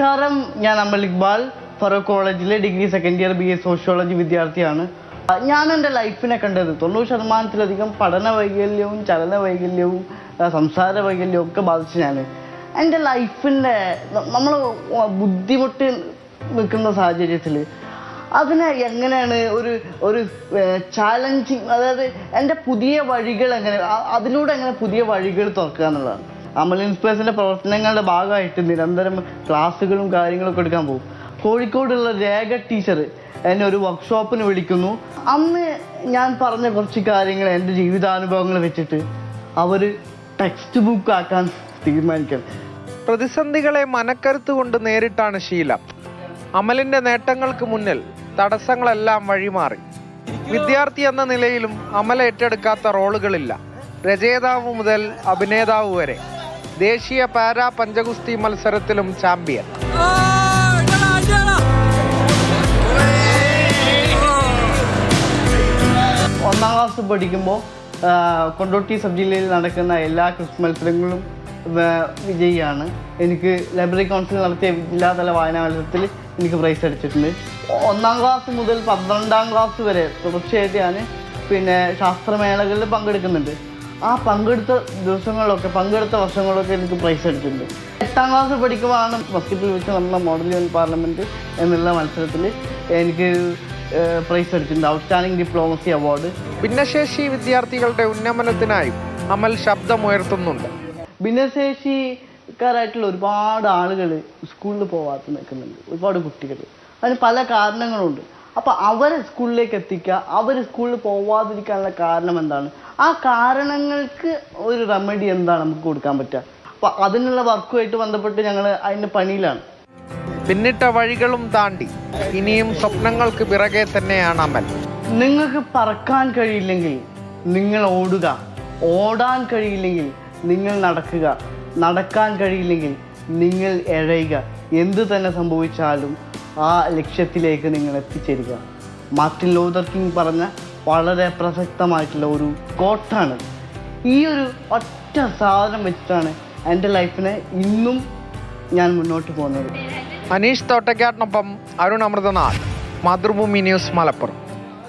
നമസ്കാരം, ഞാൻ അമൽ ഇക്ബാൽ, ഫറൂഖ് കോളേജിലെ degree second year BA sociology വിദ്യാർത്ഥിയാണ്. ഞാൻ എൻ്റെ ലൈഫിനെ കണ്ടത് 90% പഠന വൈകല്യവും ചലന വൈകല്യവും സംസാര വൈകല്യവും ഒക്കെ ബാധിച്ച് ഞാൻ എൻ്റെ ലൈഫിൻ്റെ നമ്മൾ ബുദ്ധിമുട്ട് നിൽക്കുന്ന സാഹചര്യത്തിൽ അതിനെ എങ്ങനെയാണ് ഒരു ചാലഞ്ചിങ്, അതായത് എൻ്റെ പുതിയ വഴികൾ അതിലൂടെ എങ്ങനെ പുതിയ വഴികൾ തുറക്കുക എന്നുള്ളതാണ്. അമൽ ഇൻസ്പിറേഷൻ്റെ പ്രവർത്തനങ്ങളുടെ ഭാഗമായിട്ട് നിരന്തരം ക്ലാസ്സുകളും കാര്യങ്ങളൊക്കെ എടുക്കാൻ പോകും. കോഴിക്കോടുള്ള രേഖ ടീച്ചർ എന്നെ ഒരു വർക്ക്ഷോപ്പിന് വിളിക്കുന്നു. അന്ന് ഞാൻ പറഞ്ഞ കുറച്ച് കാര്യങ്ങൾ എൻ്റെ ജീവിതാനുഭവങ്ങൾ വെച്ചിട്ട് അവർ ടെക്സ്റ്റ് ബുക്ക് ആക്കാൻ തീരുമാനിക്കണം. പ്രതിസന്ധികളെ മനക്കരുത്ത് കൊണ്ട് നേരിട്ടാണ് ശീലം. അമലിന്റെ നേട്ടങ്ങൾക്ക് മുന്നിൽ തടസ്സങ്ങളെല്ലാം വഴിമാറി. വിദ്യാർത്ഥി എന്ന നിലയിലും അമൽ ഏറ്റെടുക്കാത്ത റോളുകളില്ല. രചയിതാവ് മുതൽ അഭിനേതാവ് വരെ ദേശീയ പാരാ പഞ്ചഗുസ്തി മത്സരത്തിലും ചാമ്പ്യൻ. 1ാം ക്ലാസ് പഠിക്കുമ്പോൾ കൊണ്ടോട്ടി സബ് ജില്ലയിൽ നടക്കുന്ന എല്ലാ ക്വിസ് മത്സരങ്ങളും വിജയിയാണ്. എനിക്ക് ലൈബ്രറി കൗൺസിൽ നടത്തിയ ജില്ലാതല വായനാ മത്സരത്തിൽ എനിക്ക് പ്രൈസ് അടിച്ചിട്ടുണ്ട്. 1ാം ക്ലാസ് മുതൽ 12ാം ക്ലാസ് വരെ തുടർച്ചയായിട്ട് ഞാൻ ശാസ്ത്രമേളകളിൽ പങ്കെടുക്കുന്നുണ്ട്. ആ പങ്കെടുത്ത വർഷങ്ങളൊക്കെ എനിക്ക് പ്രൈസ് അടിച്ചിട്ടുണ്ട്. 8ാം ക്ലാസ് പഠിക്കുമ്പോഴാണ് മസ്കറ്റിൽ വെച്ച് നമ്മുടെ മോഡൽ യൂണിയൻ പാർലമെൻറ്റ് എന്നുള്ള മത്സരത്തിൽ എനിക്ക് പ്രൈസ് അടിച്ചിട്ടുണ്ട്, ഔട്ട്സ്റ്റാൻഡിംഗ് ഡിപ്ലോമസി അവാർഡ്. ഭിന്നശേഷി വിദ്യാർത്ഥികളുടെ ഉന്നമനത്തിനായി അമൽ ശബ്ദമുയർത്തുന്നുണ്ട്. ഭിന്നശേഷിക്കാരായിട്ടുള്ള ഒരുപാട് ആളുകൾ സ്കൂളിൽ പോകാതെ നിൽക്കുന്നുണ്ട്, ഒരുപാട് കുട്ടികൾ. അതിന് പല കാരണങ്ങളുണ്ട്. അപ്പോൾ അവരെ സ്കൂളിലേക്ക് എത്തിക്കുക, അവർ സ്കൂളിൽ പോവാതിരിക്കാനുള്ള കാരണം എന്താണ്, ആ കാരണങ്ങൾക്ക് ഒരു റെമഡി എന്താണ് നമുക്ക് കൊടുക്കാൻ പറ്റുക. അപ്പോൾ അതിനുള്ള വർക്കുമായിട്ട് ബന്ധപ്പെട്ട് ഞങ്ങൾ അതിൻ്റെ പണിയിലാണ്. പിന്നിട്ട വഴികളും താണ്ടി ഇനിയും സ്വപ്നങ്ങൾക്ക് പിറകെ തന്നെയാണ് അമൽ. നിങ്ങൾക്ക് പറക്കാൻ കഴിയില്ലെങ്കിൽ നിങ്ങൾ ഓടുക, ഓടാൻ കഴിയില്ലെങ്കിൽ നിങ്ങൾ നടക്കുക, നടക്കാൻ കഴിയില്ലെങ്കിൽ നിങ്ങൾ എഴയുക. എന്തു തന്നെ സംഭവിച്ചാലും ആ ലക്ഷ്യത്തിലേക്ക് നിങ്ങൾ എത്തിച്ചേരുക. മാർട്ടിൻ ലൂതർ കിങ് പറഞ്ഞ വളരെ പ്രസക്തമായിട്ടുള്ള ഒരു കോട്ടാണ്. ഈ ഒരു ഒറ്റ സാധനം വെച്ചിട്ടാണ് എൻ്റെ ലൈഫിനെ ഇന്നും ഞാൻ മുന്നോട്ട് പോകുന്നത്. അനീഷ് തോട്ടക്കാട്ടിനൊപ്പം അരുൺ അമൃതനാഥ്, മാതൃഭൂമി ന്യൂസ്, മലപ്പുറം.